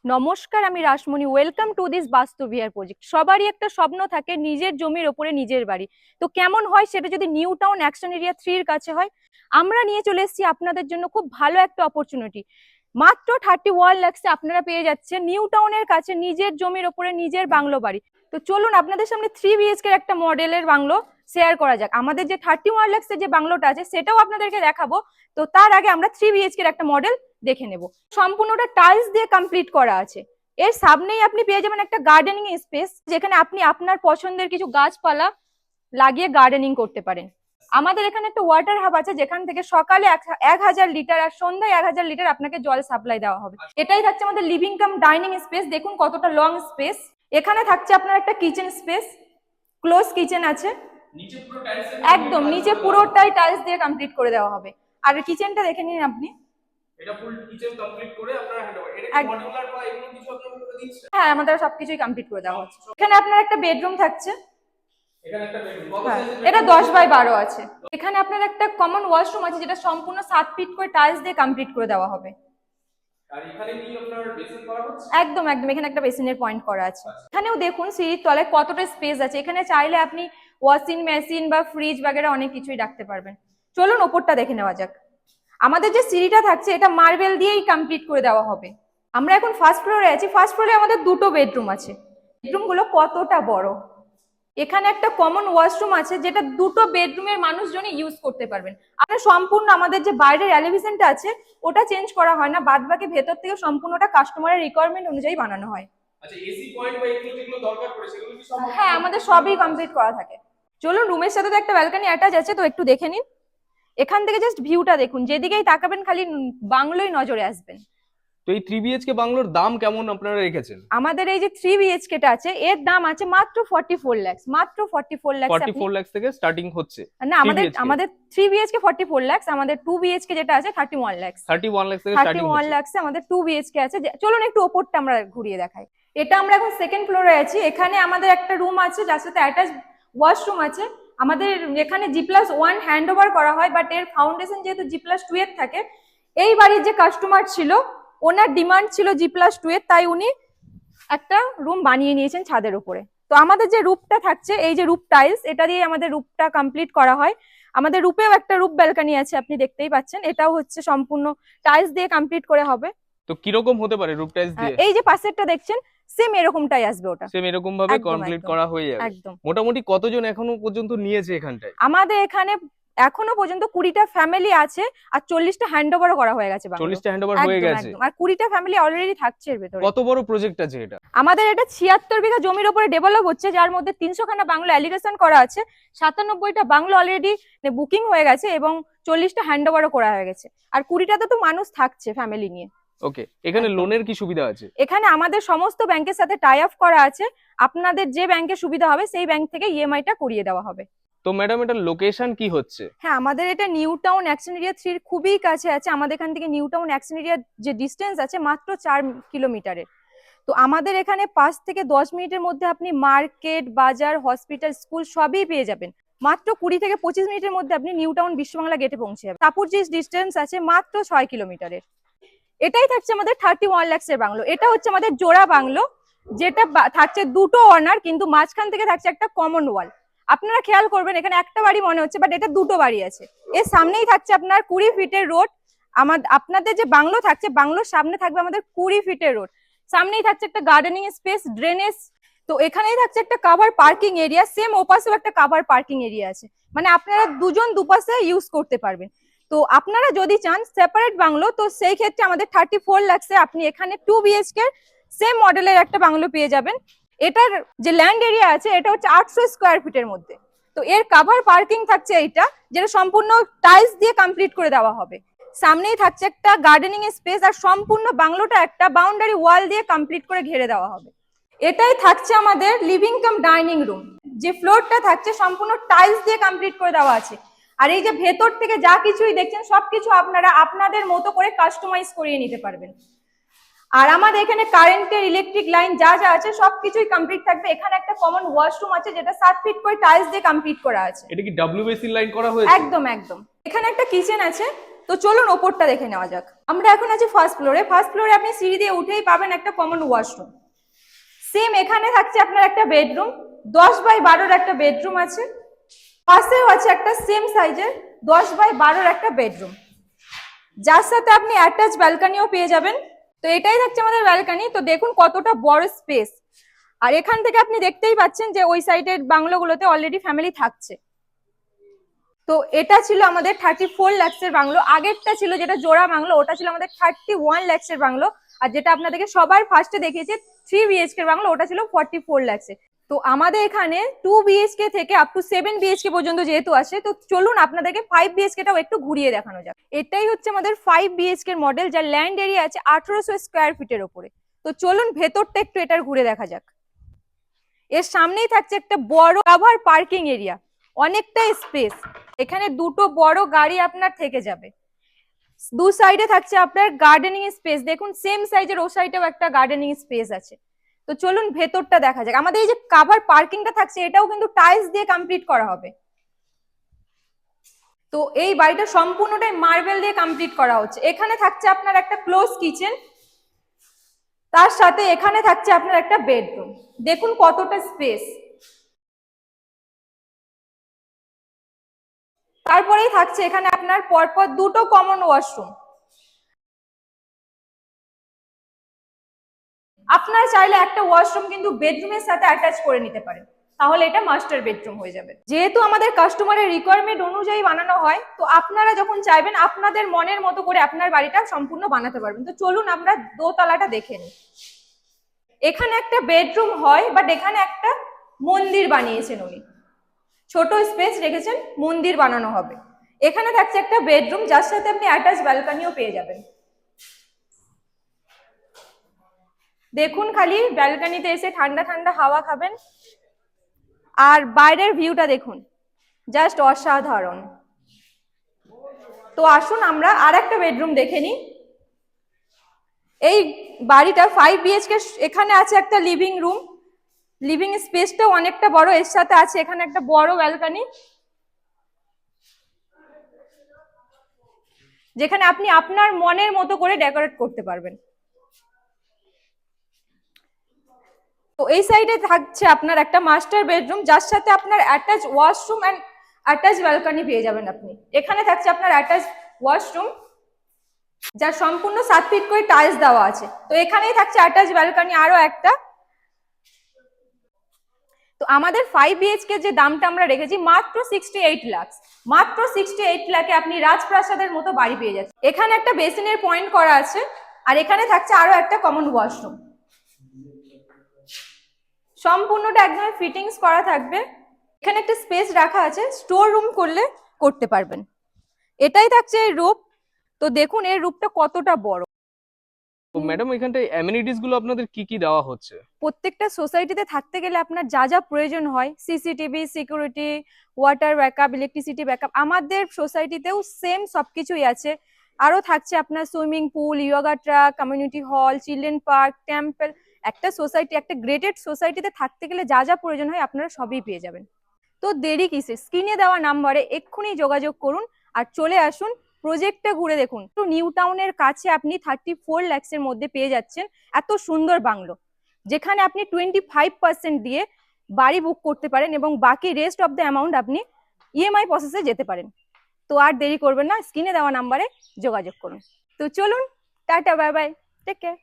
নমস্কার, আমি Rashmoni. Welcome to this বাস্তু বিহার প্রজেক্ট। সবারই একটা স্বপ্ন থাকে নিজের জমির ওপরে নিজের বাড়ি। তো কেমন হয় সেটা যদি নিউ টাউন অ্যাকশন এরিয়া 3 এর কাছে হয়। আমরা নিয়ে চলে এসেছি আপনাদের জন্য খুব ভালো একটা অপরচুনিটি। মাত্র 31 লাখসে আপনারা পেয়ে যাচ্ছেন নিউ টাউনের কাছে নিজের জমির ওপরে নিজের বাংলো বাড়ি। তো চলুন আপনাদের সামনে 3 BHK এর একটা মডেলের বাংলো শেয়ার করা যাক। আমাদের যে 31 লাখসের যে বাংলোটা আছে সেটাও আপনাদেরকে দেখাবো। তো তার আগে আমরা 3 BHK এর একটা মডেল দেখে নেব। সম্পূর্ণটা টাইলস দিয়ে কমপ্লিট করা আছে। এর সামনেই আপনি পেয়ে যাবেন একটা গার্ডেনিং স্পেস, যেখানে আপনি আপনার পছন্দের কিছু গাছপালা লাগিয়ে গার্ডেনিং করতে পারেন। আমাদের এখানে একটা ওয়াটার হাব আছে, যেখান থেকে সকালে 1000 লিটার আর সন্ধ্যায় 1000 লিটার আপনাকে জল সাপ্লাই দেওয়া হবে। এটাই থাকছে আমাদের লিভিং কাম ডাইনিং স্পেস। দেখুন কতটা লং স্পেস। এখানে থাকছে আপনার একটা কিচেন স্পেস, ক্লোজ কিচেন আছে। একদম নিচে পুরোটাই টাইলস দিয়ে কমপ্লিট করে দেওয়া হবে। আর কিচেনটা দেখে নিন আপনি। এটা ফুল কিচেন কমপ্লিট করে আপনারা হ্যান্ডওভার। এটা কি মডিউলার বা এগুলো কিছু আপনারা করে দিচ্ছেন? হ্যাঁ, আমাদের সবকিছুই কমপ্লিট করে দেওয়া হচ্ছে। এখানে আপনার একটা বেডরুম থাকছে। এখানে একটা বেডরুম কত সাইজের? এটা 10x12 আছে। এখানে আপনার একটা কমন ওয়াশরুম আছে, যেটা সম্পূর্ণ 7 ফিট করে টাইলস দিয়ে কমপ্লিট করে দেওয়া হবে। আর এখানে কি আপনার বেসিন করা হচ্ছে? একদম একদম, এখানে একটা বেসিনের পয়েন্ট করা আছে। এখানেও দেখুন সিঁড়ির তলায় কতটা স্পেস আছে। এখানে চাইলে আপনি ওয়াশিং মেশিন বা ফ্রিজ বাগেরা অনেক কিছুই রাখতে পারবেন। চলুন ওপরটা দেখে নেওয়া যাক। আমাদের যে সিঁড়িটা থাকছে এটা মার্বেল দিয়েই কমপ্লিট করে দেওয়া হবে। আমরা এখন ফার্স্ট ফ্লোরে আছি। ফার্স্ট ফ্লোরে আমাদের দুটো বেডরুম আছে। বেডরুমগুলো কতটা বড়। এখানে একটা কমন ওয়াশরুম আছে, যেটা দুটো বেডরুমের মানুষজনই ইউজ করতে পারবেন। আর সম্পূর্ণ আমাদের যে বাইরের এলিভেশনটা আছে ওটা চেঞ্জ করা হয় না, বাদ বাকি ভেতর থেকে সম্পূর্ণটা কাস্টমারের রিকোয়ারমেন্ট অনুযায়ী বানানো হয়। আচ্ছা, এসি পয়েন্ট বা এগুলো যেগুলো দরকার পড়ে সেগুলো কি সব? হ্যাঁ, আমাদের সবই কমপ্লিট করা থাকে। চলুন, রুমের সাথে তো একটা ব্যালকনি অ্যাটাচ আছে, তো একটু দেখে নিন। এখান থেকে জাস্ট ভিউটা দেখুন, যেদিকেই তাকাবেন খালি বাংলোই নজরে আসবেন। তো এই 3 বিএইচকে বাংলোর দাম কেমন আপনারা রেখেছেন? আমাদের এই যে 3 BHK টা আছে এর দাম আছে মাত্র 44 লাখ। মাত্র 44 লাখ। 44 লাখ থেকে স্টার্টিং হচ্ছে। না, আমাদের 3 BHK 44 লাখ। আমাদের 2 BHK যেটা আছে 31 লাখ। 31 লাখ থেকে স্টার্টিং 31 হচ্ছে। লাখে আমাদের 2 BHK আছে। চলুন একটু ওপরটা আমরা ঘুরিয়ে দেখাই। এটা আমরা এখন সেকেন্ড ফ্লোরে আছি। এখানে আমাদের একটা রুম আছে যার সাথে অ্যাটাচ ওয়াশরুম আছে। আমাদের এখানে G+1 হ্যান্ড ওভার করা হয়, বাট এর ফাউন্ডেশন যেহেতু G+2 এর থাকে। এই বাড়ির যে কাস্টমার ছিল ওনার ডিমান্ড ছিল G+2 এর, তাই উনি একটা রুম বানিয়ে নিয়েছেন ছাদের উপরে। তো আমাদের যে রুফটা থাকছে, এই যে রুফ টাইলস, এটা দিয়ে আমাদের রুফটা কমপ্লিট করা হয়। আমাদের রুফেও একটা রুফ ব্যালকনি আছে, আপনি দেখতেই পাচ্ছেন। এটাও হচ্ছে সম্পূর্ণ টাইলস দিয়ে কমপ্লিট করে হবে। তো কি রকম হতে পারে রুফ টাইলস দিয়ে? এই যে পাশেরটা দেখছেন সেম এরকমটাই আসবে। ওটা সেম এরকম ভাবে একদম, কমপ্লিট একদম, করা হয়ে যাবে। একদম। মোটামুটি কতজন এখনো পর্যন্ত নিয়েছে এখানটায়? আমাদের এখানে এখনো পর্যন্ত 20টা ফ্যামিলি আছে, আর 40টা হ্যান্ড ওভারও করা হয়ে গেছে। 40টা হ্যান্ডওভার হয়ে একদম গেছে। একদম, আর 20টা ফ্যামিলি অলরেডি থাকছে এর ভেতরে। কত বড় প্রজেক্ট আছে এটা? আমাদের এটা 76 বিঘা জমির উপরে ডেভেলপ হচ্ছে, যার মধ্যে 300 খানা বাংলো এলিভেশন করা আছে। 97টা বাংলো অলরেডি বুকিং হয়ে গেছে এবং 40টা হ্যান্ড ওভারও করা হয়ে গেছে। আর 20টাতে তো মানুষ থাকছে ফ্যামিলি নিয়ে। ওকে, এখানে লোনের কি সুবিধা আছে? এখানে আমাদের সমস্ত ব্যাংকের সাথে টাই আপ করা আছে। আপনাদের যে ব্যাংকে সুবিধা হবে সেই ব্যাংক থেকে ইএমআইটা করিয়ে দেওয়া হবে। তো ম্যাডাম এটার লোকেশন কি হচ্ছে? হ্যাঁ, আমাদের এটা নিউ টাউন অ্যাকশন এরিয়া 3 খুবই কাছে আছে। আমাদের এখান থেকে নিউ টাউন অ্যাকশন এরিয়া যে ডিস্টেন্স আছে মাত্র 4 কিলোমিটারের। তো আমাদের এখানে 5 থেকে 10 মিনিটের মধ্যে আপনি মার্কেট, বাজার, হসপিটাল, স্কুল সবই পেয়ে যাবেন। মাত্র 20 থেকে 25 মিনিটের মধ্যে আপনি নিউ টাউন বিশ্ববাংলা গেটে পৌঁছে যাবেন। তারপর যে ডিস্টেন্স আছে মাত্র 6 কিলোমিটারের। এটাই থাকছে আমাদের 31 লাখের বাংলো। এটা হচ্ছে আমাদের জোড়া বাংলো, যেটা থাকছে দুটো অনার, কিন্তু মাঝখান থেকে থাকছে একটা কমন ওয়াল। আপনারা খেয়াল করবেন, এখানে একটা বাড়ি মনে হচ্ছে, বাট এটা দুটো বাড়ি আছে। এর সামনেই থাকছে আপনার 20 ফিটের রোড। আপনাদের যে বাংলো থাকছে, বাংলোর সামনে থাকবে আমাদের 20 ফিটের রোড। সামনেই থাকছে একটা গার্ডেনিং স্পেস, ড্রেনেজ। তো এখানেই থাকছে একটা কাভার পার্কিং এরিয়া। সেম ওপাশেও একটা কাভার পার্কিং এরিয়া আছে, মানে আপনারা দুজন দুপাশে ইউজ করতে পারবেন। তো আপনারা যদি চান সেপারেট বাংলো, তো সেই ক্ষেত্রে আমাদের 34 লাখে আপনি এখানে 2 BHK সেম মডেলের একটা বাংলো পেয়ে যাবেন। এটার যে ল্যান্ড এরিয়া আছে এটা হচ্ছে 800 স্কোয়ার ফিটের মধ্যে। তো এর কাভার পার্কিং থাকছে এইটা, যেটা সম্পূর্ণ টাইলস দিয়ে কমপ্লিট করে দেওয়া হবে। সামনেই থাকছে একটা গার্ডেনিং স্পেস, আর সম্পূর্ণ বাংলোটা একটা বাউন্ডারি ওয়াল দিয়ে কমপ্লিট করে ঘিরে দেওয়া হবে। এটাই থাকছে আমাদের লিভিং কাম ডাইনিং রুম। যে ফ্লোরটা থাকছে সম্পূর্ণ টাইলস দিয়ে কমপ্লিট করে দেওয়া আছে। আর এই যে ভেতর থেকে যা কিছুই দেখছেন সবকিছু আপনারা আপনাদের মতো করে কাস্টমাইজ করিয়ে নিতে পারবেন। আর আমাদের এখানে কারেন্টের, ইলেকট্রিক লাইন যা যা আছে সবকিছুই কমপ্লিট থাকবে। এখানে একটা কমন ওয়াশরুম আছে, যেটা 7 ফিট করে টাইলস দিয়ে কমপ্লিট করা আছে। এটা কি ডব্লিউবিসি লাইন করা হয়েছে? একদম একদম। এখানে একটা কিচেন আছে, তো চলুন ওপরটা দেখে নেওয়া যাক। আমরা এখন আছি ফার্স্ট ফ্লোরে। ফার্স্ট ফ্লোরে আপনি সিঁড়ি দিয়ে উঠেই পাবেন একটা কমন ওয়াশরুম। সেম এখানে থাকছে আপনার একটা বেডরুম, 10x12 একটা বেডরুম আছে। পাশেও আছে একটা সেম সাইজের 10x12 একটা বেডরুম, যার সাথে আপনি অ্যাটাচ ব্যালকনিও পেয়ে যাবেন। তো এটাই থাকছে আমাদের ব্যালকনি। তো দেখুন কতটা বড় স্পেস। আর এখান থেকে আপনি দেখতেই পাচ্ছেন যে ওই সাইডের বাংলোগুলোতে অলরেডি ফ্যামিলি থাকছে। তো এটা ছিল আমাদের 34 লাখসের বাংলো। আগেরটা ছিল যেটা জোড়া বাংলো, ওটা ছিল আমাদের 31 লাখসের বাংলো। আর যেটা আপনাদেরকে সবার ফার্স্টে দেখিয়েছে 3 বিএইচকে বাংলো, ওটা ছিল 44 লাখসে। তো আমাদের এখানে 2 বিএইচকে থেকে আপ টু 7 বিএইচকে পর্যন্ত যেহেতু আসে, তো চলুন আপনাদেরকে 5 বিএইচকেটাও একটু ঘুরিয়ে দেখানো যাক। এটাই হচ্ছে আমাদের 5 বিএইচকে মডেল, যার ল্যান্ড এরিয়া আছে 1800 স্কোয়ার ফিটের ওপরে। তো চলুন ভেতরটা একটু এটার ঘুরে দেখা যাক। এর সামনেই থাকছে একটা বড় কাভার পার্কিং এরিয়া, অনেকটাই স্পেস। এখানে দুটো বড় গাড়ি আপনার থেকে যাবে। দু সাইডে থাকছে আপনার গার্ডেনিং স্পেস। দেখুন সেম সাইজের ও সাইডেও একটা গার্ডেনিং স্পেস আছে। তো চলুন ভেতরটা দেখা যাক। আমাদের এই যে কাভার পার্কিংটা থাকছে, এটাও কিন্তু টাইলস দিয়ে কমপ্লিট করা হবে। তো এই বাড়িটা সম্পূর্ণটাই মার্বেল দিয়ে কমপ্লিট করা হচ্ছে। এখানে থাকছে আপনার একটা ক্লোজ কিচেন, তার সাথে এখানে থাকছে আপনার একটা বেডরুম। দেখুন কতটা স্পেস। তারপরেই থাকছে এখানে আপনার পরপর দুটো কমন ওয়াশরুম। আপনারা চাইলে একটা ওয়াশরুম কিন্তু বেডরুমের সাথে অ্যাটাচ করে নিতে পারেন, তাহলে এটা মাস্টার বেডরুম হয়ে যাবে। যেহেতু আমাদের কাস্টমারের রিকোয়ারমেন্ট অনুযায়ী বানানো হয়, তো আপনারা যখন চাইবেন আপনাদের মনের মতো করে আপনার বাড়িটা সম্পূর্ণ বানাতে পারবেন। তো চলুন আমরা দোতলাটা দেখে নিই। এখানে একটা বেডরুম হয়, বাট এখানে একটা মন্দির বানিয়েছেন উনি। ছোট স্পেস রেখেছেন, মন্দির বানানো হবে। এখানে থাকছে একটা বেডরুম, যার সাথে আপনি অ্যাটাচ ব্যালকনিও পেয়ে যাবেন। দেখুন খালি ব্যালকনিতে এসে ঠান্ডা ঠান্ডা হাওয়া খাবেন। আর বাইরের ভিউটা দেখুন, জাস্ট অসাধারণ। তো আসুন আমরা আর একটা বেডরুম দেখে নিই। এই বাড়িটা 5 বিএইচকে। এখানে আছে একটা লিভিং রুম, লিভিং স্পেসটাও অনেকটা বড়। এর সাথে আছে এখানে একটা বড় ব্যালকনি, যেখানে আপনি আপনার মনের মতো করে ডেকোরেট করতে পারবেন। তো এই সাইডে থাকছে আপনার একটা মাস্টার বেডরুম, যার সাথে আপনার attach washroom and attach balcony পেয়ে যাবেন আপনি। এখানে থাকছে আপনার অ্যাটাচ ওয়াশরুম, যার সম্পূর্ণ 7 ফিট করে টাইলস দেওয়া আছে। তো এখানেই থাকছে অ্যাটাচ ব্যালকনি আরো একটা। তো আমাদের 5 বিএইচকে যে দামটা আমরা রেখেছি মাত্র 68 লাখ। মাত্র 68 লাখে আপনি রাজপ্রাসাদের মতো বাড়ি পেয়ে যাচ্ছেন। এখানে একটা বেসিনের পয়েন্ট করা আছে, আর এখানে থাকছে আরো একটা কমন ওয়াশরুম। সম্পূর্ণটা একদম ফিটিংস করা থাকবে। এখানে একটা স্পেস রাখা আছে, স্টোর রুম করলে করতে পারবেন। এটাই থাকছে এই রূপ। তো দেখুন এর রূপটা কতটা বড়। তো ম্যাডাম এখানটায় অ্যামেনিটিস গুলো আপনাদের কি কি দেওয়া হচ্ছে? প্রত্যেকটা সোসাইটিতে থাকতে গেলে আপনার যা যা প্রয়োজন হয়, CCTV, security, water backup, electricity backup, আমাদের সোসাইটিতেও সেম সবকিছুই আছে। আরো থাকছে আপনার swimming pool, yoga track, community hall, children park, temple. একটা সোসাইটি, একটা গ্রেটেড সোসাইটিতে থাকতে গেলে যা যা প্রয়োজন হয় আপনারা সবই পেয়ে যাবেন। তো দেরি কিসে, স্ক্রিনে দেওয়া নাম্বারে এক্ষুনি যোগাযোগ করুন আর চলে আসুন, প্রজেক্টটা ঘুরে দেখুন। তো নিউ টাউনের কাছে আপনি 34 লাখসের মধ্যে পেয়ে যাচ্ছেন এত সুন্দর বাংলো, যেখানে আপনি 25% দিয়ে বাড়ি বুক করতে পারেন এবং বাকি রেস্ট অফ দ্য অ্যামাউন্ট আপনি ইএমআই প্রসেসে যেতে পারেন। তো আর দেরি করবেন না, স্ক্রিনে দেওয়া নাম্বারে যোগাযোগ করুন। তো চলুন, tata, bye bye, take care.